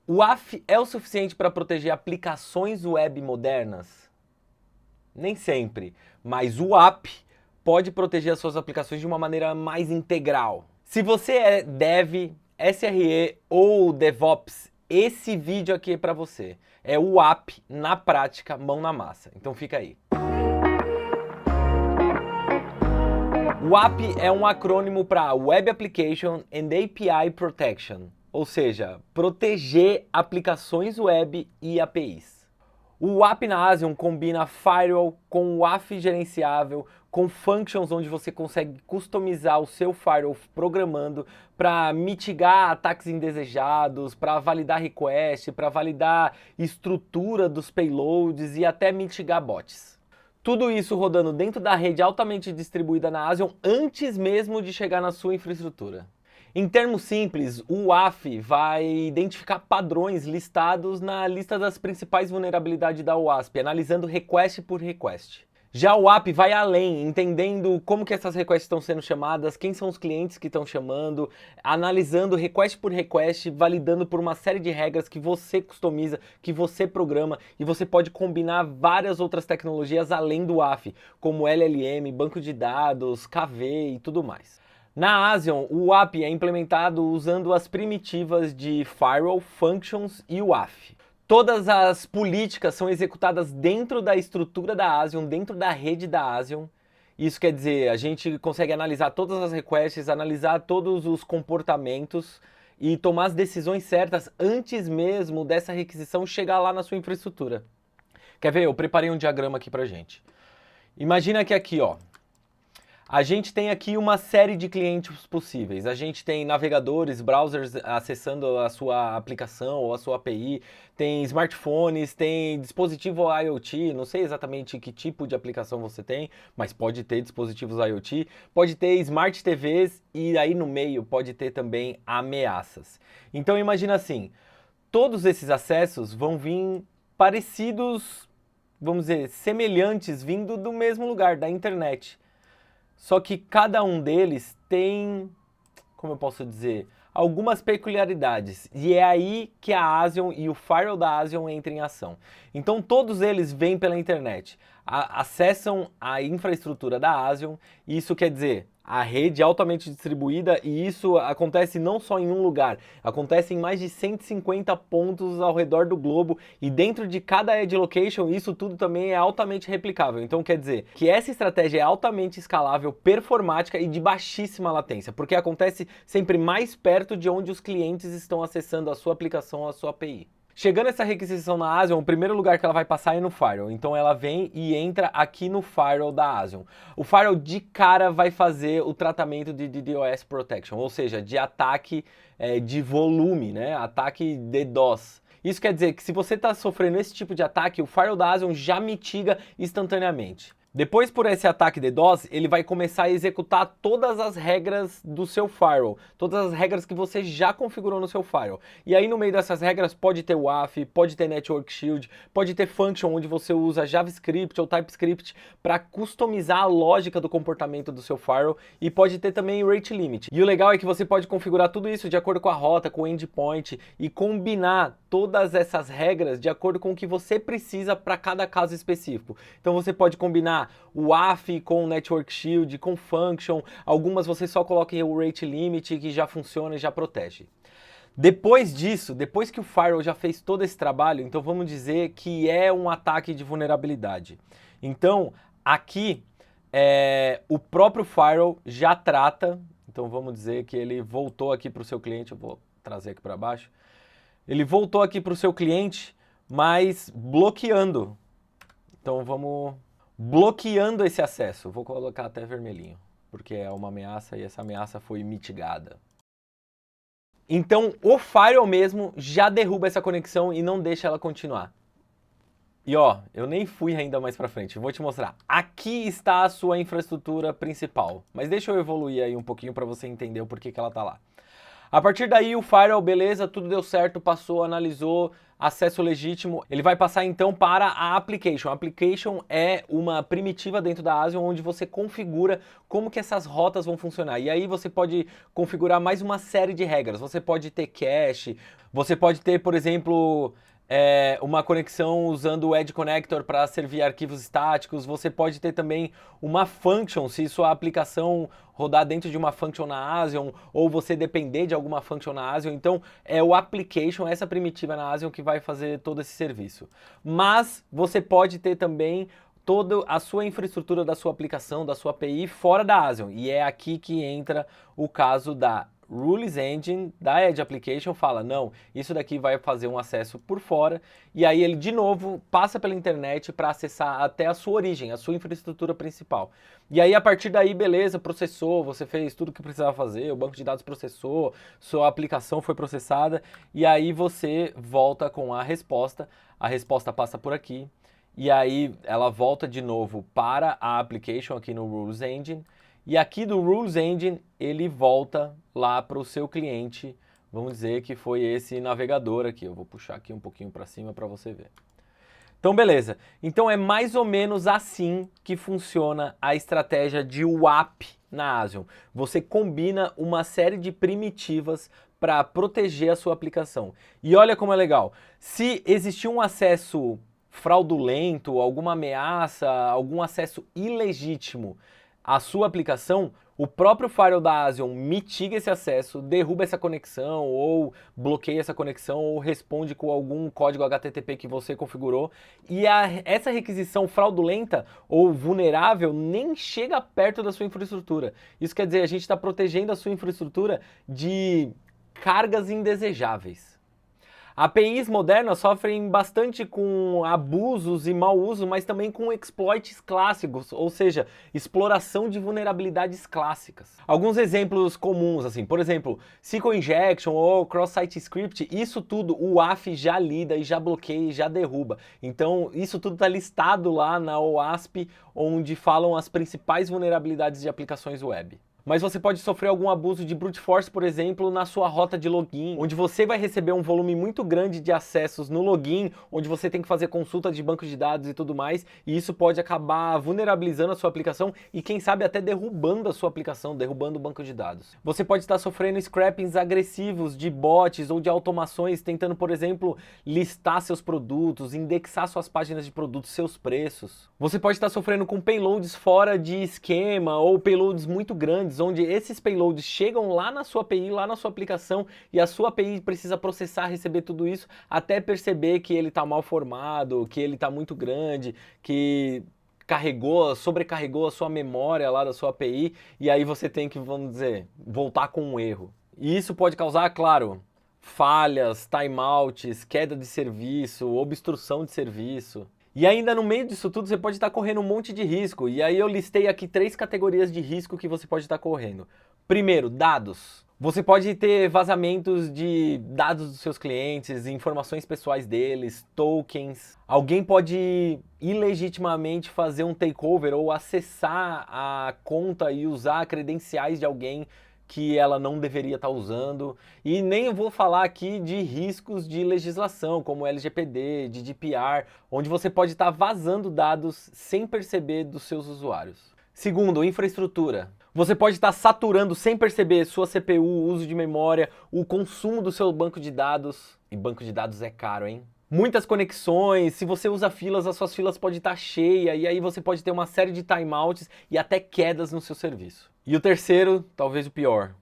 O WAF é o suficiente para proteger aplicações web modernas? Nem sempre, mas o WAP pode proteger as suas aplicações de uma maneira mais integral. Se você é Dev, SRE ou DevOps, esse vídeo aqui é para você. É o WAP na prática, mão na massa. Então fica aí. WAP é um acrônimo para Web Application and API Protection, ou seja, proteger aplicações web e APIs. O WAP na Asium combina firewall com WAF gerenciável, com functions onde você consegue customizar o seu firewall programando para mitigar ataques indesejados, para validar request, para validar estrutura dos payloads e até mitigar bots. Tudo isso rodando dentro da rede altamente distribuída na Asium antes mesmo de chegar na sua infraestrutura. Em termos simples, o WAF vai identificar padrões listados na lista das principais vulnerabilidades da OWASP, analisando request por request. Já o WAP vai além, entendendo como que essas requests estão sendo chamadas, quem são os clientes que estão chamando, analisando request por request, validando por uma série de regras que você customiza, que você programa, e você pode combinar várias outras tecnologias além do WAF, como LLM, banco de dados, KV e tudo mais. Na Asium, o WAP é implementado usando as primitivas de Firewall, Functions e WAF. Todas as políticas são executadas dentro da estrutura da Asium, dentro da rede da Asium. Isso quer dizer, a gente consegue analisar todas as requests, analisar todos os comportamentos e tomar as decisões certas antes mesmo dessa requisição chegar lá na sua infraestrutura. Quer ver? Eu preparei um diagrama aqui pra gente. Imagina que aqui, ó, a gente tem aqui uma série de clientes possíveis. A gente tem navegadores, browsers acessando a sua aplicação ou a sua API, tem smartphones, tem dispositivo IoT, não sei exatamente que tipo de aplicação você tem, mas pode ter dispositivos IoT, pode ter Smart TVs e aí no meio pode ter também ameaças. Então imagina assim, todos esses acessos vão vir parecidos, vamos dizer, semelhantes, vindo do mesmo lugar, da internet. Só que cada um deles tem, como eu posso dizer, algumas peculiaridades. E é aí que a Asium e o Firewall da Asium entram em ação. Então todos eles vêm pela internet, acessam a infraestrutura da Asium, e isso quer dizer a rede altamente distribuída, e isso acontece não só em um lugar, acontece em mais de 150 pontos ao redor do globo, e dentro de cada edge location isso tudo também é altamente replicável. Então quer dizer que essa estratégia é altamente escalável, performática e de baixíssima latência, porque acontece sempre mais perto de onde os clientes estão acessando a sua aplicação ou a sua API. Chegando essa requisição na Asium, o primeiro lugar que ela vai passar é no Firewall. Então ela vem e entra aqui no Firewall da Asium. O Firewall de cara vai fazer o tratamento de DDoS Protection, ou seja, de ataque de volume, né? Ataque DDoS. Isso quer dizer que se você está sofrendo esse tipo de ataque, o Firewall da Asium já mitiga instantaneamente. Depois, por esse ataque DDoS, ele vai começar a executar todas as regras do seu firewall, todas as regras que você já configurou no seu firewall. E aí, no meio dessas regras, pode ter WAF, pode ter Network Shield, pode ter function onde você usa JavaScript ou TypeScript para customizar a lógica do comportamento do seu firewall, e pode ter também Rate Limit. E o legal é que você pode configurar tudo isso de acordo com a rota, com o endpoint, e combinar todas essas regras de acordo com o que você precisa para cada caso específico. Então você pode combinar o WAF com o Network Shield, com Function, algumas você só coloca o Rate Limit que já funciona e já protege. Depois disso, depois que o Firewall já fez todo esse trabalho, então vamos dizer que é um ataque de vulnerabilidade. Então aqui o próprio Firewall já trata, então vamos dizer que ele voltou aqui para o seu cliente, eu vou trazer aqui para baixo, ele voltou aqui para o seu cliente, mas bloqueando. Então vamos bloqueando esse acesso. Vou colocar até vermelhinho, porque é uma ameaça e essa ameaça foi mitigada. Então o firewall mesmo já derruba essa conexão e não deixa ela continuar. E ó, eu nem fui ainda mais para frente, vou te mostrar. Aqui está a sua infraestrutura principal, mas deixa eu evoluir aí um pouquinho para você entender o porquê que ela está lá. A partir daí o firewall, beleza, tudo deu certo, passou, analisou, acesso legítimo. Ele vai passar então para a application. A application é uma primitiva dentro da ASION onde você configura como que essas rotas vão funcionar. E aí você pode configurar mais uma série de regras. Você pode ter cache, você pode ter, por exemplo, uma conexão usando o Edge Connector para servir arquivos estáticos. Você pode ter também uma function, se sua aplicação rodar dentro de uma function na ASION, ou você depender de alguma function na ASION. Então, é o application, essa primitiva na ASION, que vai fazer todo esse serviço. Mas você pode ter também toda a sua infraestrutura da sua aplicação, da sua API, fora da ASION. E é aqui que entra o caso da Rules Engine da Edge Application, fala, não, isso daqui vai fazer um acesso por fora, e aí ele de novo passa pela internet para acessar até a sua origem, a sua infraestrutura principal. E aí a partir daí, beleza, processou, você fez tudo o que precisava fazer, o banco de dados processou, sua aplicação foi processada, e aí você volta com a resposta passa por aqui, e aí ela volta de novo para a application aqui no Rules Engine, e aqui do Rules Engine, ele volta lá para o seu cliente, vamos dizer que foi esse navegador aqui. Eu vou puxar aqui um pouquinho para cima para você ver. Então, beleza. Então, é mais ou menos assim que funciona a estratégia de WAP na ASION. Você combina uma série de primitivas para proteger a sua aplicação. E olha como é legal. Se existir um acesso fraudulento, alguma ameaça, algum acesso ilegítimo a sua aplicação, o próprio firewall da ASION mitiga esse acesso, derruba essa conexão, ou bloqueia essa conexão, ou responde com algum código HTTP que você configurou, e essa requisição fraudulenta ou vulnerável nem chega perto da sua infraestrutura. Isso quer dizer, a gente está protegendo a sua infraestrutura de cargas indesejáveis. APIs modernas sofrem bastante com abusos e mau uso, mas também com exploits clássicos, ou seja, exploração de vulnerabilidades clássicas. Alguns exemplos comuns, assim, por exemplo, SQL Injection ou Cross-Site Script, isso tudo o WAF já lida e já bloqueia e já derruba. Então, isso tudo está listado lá na OWASP, onde falam as principais vulnerabilidades de aplicações web. Mas você pode sofrer algum abuso de brute force, por exemplo, na sua rota de login, onde você vai receber um volume muito grande de acessos no login, onde você tem que fazer consulta de banco de dados e tudo mais, e isso pode acabar vulnerabilizando a sua aplicação e, quem sabe, até derrubando a sua aplicação, derrubando o banco de dados. Você pode estar sofrendo scrappings agressivos de bots ou de automações, tentando, por exemplo, listar seus produtos, indexar suas páginas de produtos, seus preços. Você pode estar sofrendo com payloads fora de esquema ou payloads muito grandes, onde esses payloads chegam lá na sua API, lá na sua aplicação, e a sua API precisa processar, receber tudo isso, até perceber que ele está mal formado, que ele está muito grande, que sobrecarregou a sua memória lá da sua API, e aí você tem que, vamos dizer, voltar com um erro. E isso pode causar, claro, falhas, timeouts, queda de serviço, obstrução de serviço. E ainda no meio disso tudo você pode estar correndo um monte de risco. E aí eu listei aqui 3 categorias de risco que você pode estar correndo. Primeiro, dados. Você pode ter vazamentos de dados dos seus clientes, informações pessoais deles, tokens. Alguém pode ilegitimamente fazer um takeover ou acessar a conta e usar credenciais de alguém que ela não deveria estar usando. E nem eu vou falar aqui de riscos de legislação, como LGPD, GDPR, onde você pode estar vazando dados sem perceber dos seus usuários. Segundo, infraestrutura. Você pode estar saturando sem perceber sua CPU, o uso de memória, o consumo do seu banco de dados. E banco de dados é caro, hein? Muitas conexões, se você usa filas, as suas filas podem estar cheias, e aí você pode ter uma série de timeouts e até quedas no seu serviço. E o terceiro, talvez o pior,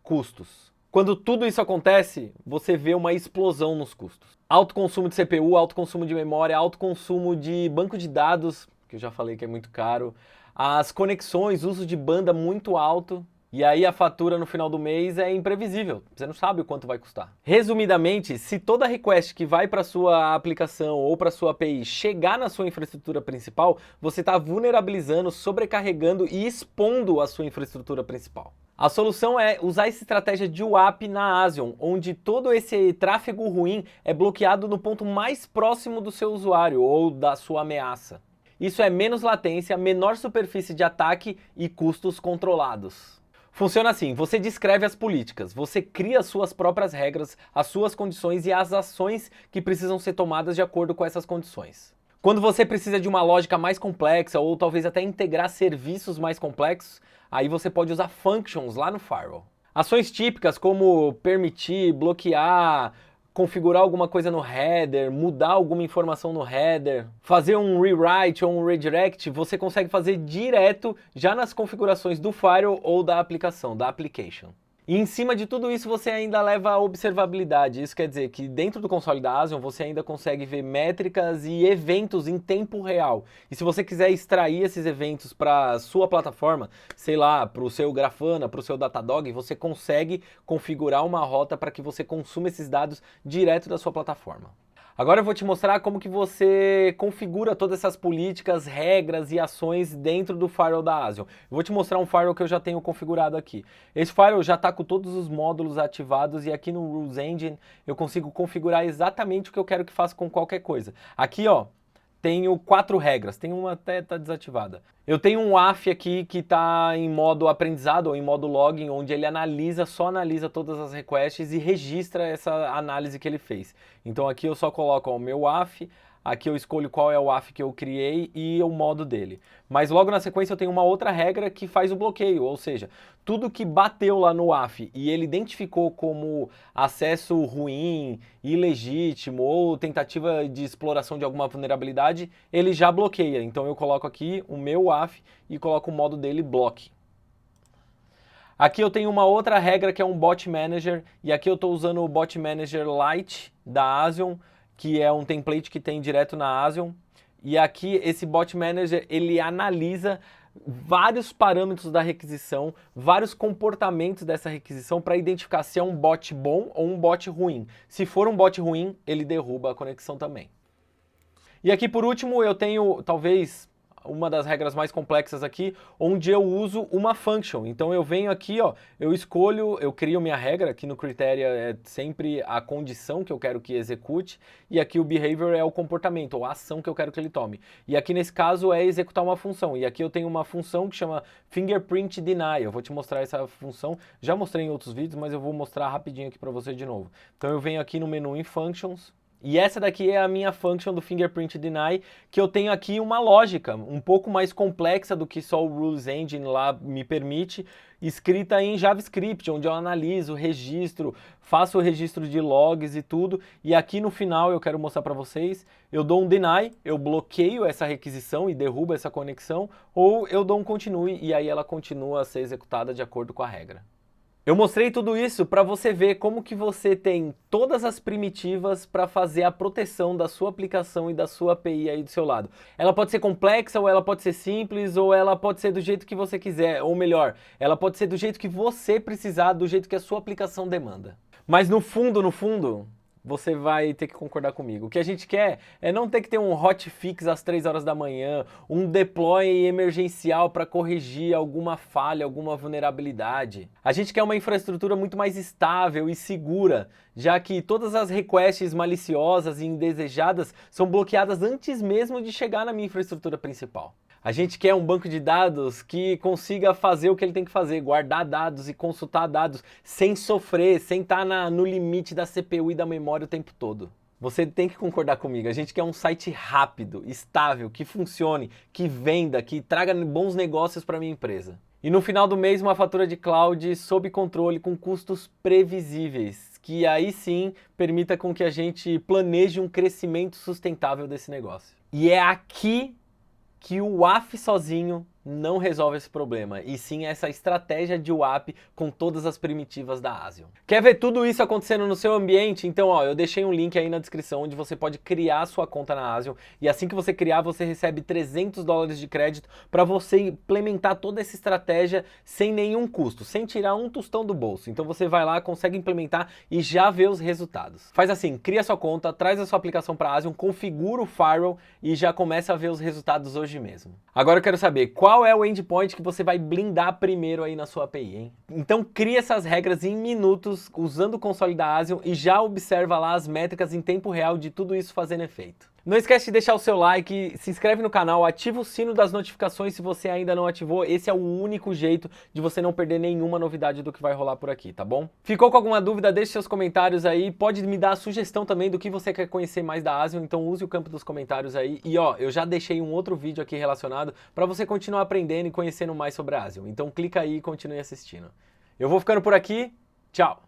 custos. Quando tudo isso acontece, você vê uma explosão nos custos. Alto consumo de CPU, alto consumo de memória, alto consumo de banco de dados, que eu já falei que é muito caro, as conexões, uso de banda muito alto, e aí a fatura no final do mês é imprevisível, você não sabe o quanto vai custar. Resumidamente, se toda request que vai para sua aplicação ou para sua API chegar na sua infraestrutura principal, você está vulnerabilizando, sobrecarregando e expondo a sua infraestrutura principal. A solução é usar essa estratégia de WAP na ASION, onde todo esse tráfego ruim é bloqueado no ponto mais próximo do seu usuário ou da sua ameaça. Isso é menos latência, menor superfície de ataque e custos controlados. Funciona assim, você descreve as políticas, você cria as suas próprias regras, as suas condições e as ações que precisam ser tomadas de acordo com essas condições. Quando você precisa de uma lógica mais complexa ou talvez até integrar serviços mais complexos, aí você pode usar functions lá no firewall. Ações típicas como permitir, bloquear, configurar alguma coisa no header, mudar alguma informação no header, fazer um rewrite ou um redirect, você consegue fazer direto já nas configurações do firewall ou da aplicação, da application. E em cima de tudo isso você ainda leva a observabilidade. Isso quer dizer que dentro do console da Asion você ainda consegue ver métricas e eventos em tempo real. E se você quiser extrair esses eventos para a sua plataforma, sei lá, para o seu Grafana, para o seu Datadog, você consegue configurar uma rota para que você consuma esses dados direto da sua plataforma. Agora eu vou te mostrar como que você configura todas essas políticas, regras e ações dentro do firewall da Asion. Eu vou te mostrar um firewall que eu já tenho configurado aqui. Esse firewall já está com todos os módulos ativados e aqui no Rules Engine eu consigo configurar exatamente o que eu quero que faça com qualquer coisa. Aqui, ó, tenho 4 regras, tem uma até tá desativada. Eu tenho um WAF aqui que está em modo aprendizado ou em modo login, onde ele só analisa todas as requests e registra essa análise que ele fez. Então aqui eu só coloco o meu WAF, aqui eu escolho qual é o WAF que eu criei e o modo dele. Mas logo na sequência eu tenho uma outra regra que faz o bloqueio, ou seja, tudo que bateu lá no WAF e ele identificou como acesso ruim, ilegítimo ou tentativa de exploração de alguma vulnerabilidade, ele já bloqueia. Então eu coloco aqui o meu WAF e coloco o modo dele block. Aqui eu tenho uma outra regra que é um Bot Manager e aqui eu estou usando o Bot Manager Lite da Asion, que é um template que tem direto na Asion. E aqui esse Bot Manager, ele analisa vários parâmetros da requisição, vários comportamentos dessa requisição para identificar se é um bot bom ou um bot ruim. Se for um bot ruim, ele derruba a conexão também. E aqui por último eu tenho talvez uma das regras mais complexas aqui, onde eu uso uma function. Então eu venho aqui, ó, eu escolho, eu crio minha regra, aqui no Criteria é sempre a condição que eu quero que execute, e aqui o behavior é o comportamento, ou a ação que eu quero que ele tome. E aqui nesse caso é executar uma função, e aqui eu tenho uma função que chama fingerprint deny. Eu vou te mostrar essa função, já mostrei em outros vídeos, mas eu vou mostrar rapidinho aqui para você de novo. Então eu venho aqui no menu em functions, e essa daqui é a minha function do fingerprint deny, que eu tenho aqui uma lógica um pouco mais complexa do que só o Rules Engine lá me permite, escrita em JavaScript, onde eu analiso, registro, faço o registro de logs e tudo, e aqui no final eu quero mostrar para vocês, eu dou um deny, eu bloqueio essa requisição e derrubo essa conexão, ou eu dou um continue e aí ela continua a ser executada de acordo com a regra. Eu mostrei tudo isso para você ver como que você tem todas as primitivas para fazer a proteção da sua aplicação e da sua API aí do seu lado. Ela pode ser complexa, ou ela pode ser simples, ou ela pode ser do jeito que você quiser, ou melhor, ela pode ser do jeito que você precisar, do jeito que a sua aplicação demanda. Mas no fundo, você vai ter que concordar comigo. O que a gente quer é não ter que ter um hotfix às 3 horas da manhã, um deploy emergencial para corrigir alguma falha, alguma vulnerabilidade. A gente quer uma infraestrutura muito mais estável e segura, já que todas as requests maliciosas e indesejadas são bloqueadas antes mesmo de chegar na minha infraestrutura principal. A gente quer um banco de dados que consiga fazer o que ele tem que fazer, guardar dados e consultar dados sem sofrer, sem estar no limite da CPU e da memória o tempo todo. Você tem que concordar comigo, a gente quer um site rápido, estável, que funcione, que venda, que traga bons negócios para a minha empresa. E no final do mês uma fatura de cloud sob controle com custos previsíveis, que aí sim permita com que a gente planeje um crescimento sustentável desse negócio. E é aqui que o WAF sozinho não resolve esse problema, e sim essa estratégia de WAP com todas as primitivas da Asion. Quer ver tudo isso acontecendo no seu ambiente? Então, ó, eu deixei um link aí na descrição onde você pode criar a sua conta na Asion, e assim que você criar, você recebe $300 de crédito para você implementar toda essa estratégia sem nenhum custo, sem tirar um tostão do bolso. Então você vai lá, consegue implementar e já vê os resultados. Faz assim, cria sua conta, traz a sua aplicação para a Asion, configura o firewall e já começa a ver os resultados hoje mesmo. Agora eu quero saber, qual é o endpoint que você vai blindar primeiro aí na sua API, hein? Então cria essas regras em minutos usando o console da Asion e já observa lá as métricas em tempo real de tudo isso fazendo efeito. Não esquece de deixar o seu like, se inscreve no canal, ativa o sino das notificações se você ainda não ativou. Esse é o único jeito de você não perder nenhuma novidade do que vai rolar por aqui, tá bom? Ficou com alguma dúvida? Deixe seus comentários aí. Pode me dar a sugestão também do que você quer conhecer mais da ASION, então use o campo dos comentários aí. E ó, eu já deixei um outro vídeo aqui relacionado para você continuar aprendendo e conhecendo mais sobre a ASION. Então clica aí e continue assistindo. Eu vou ficando por aqui. Tchau!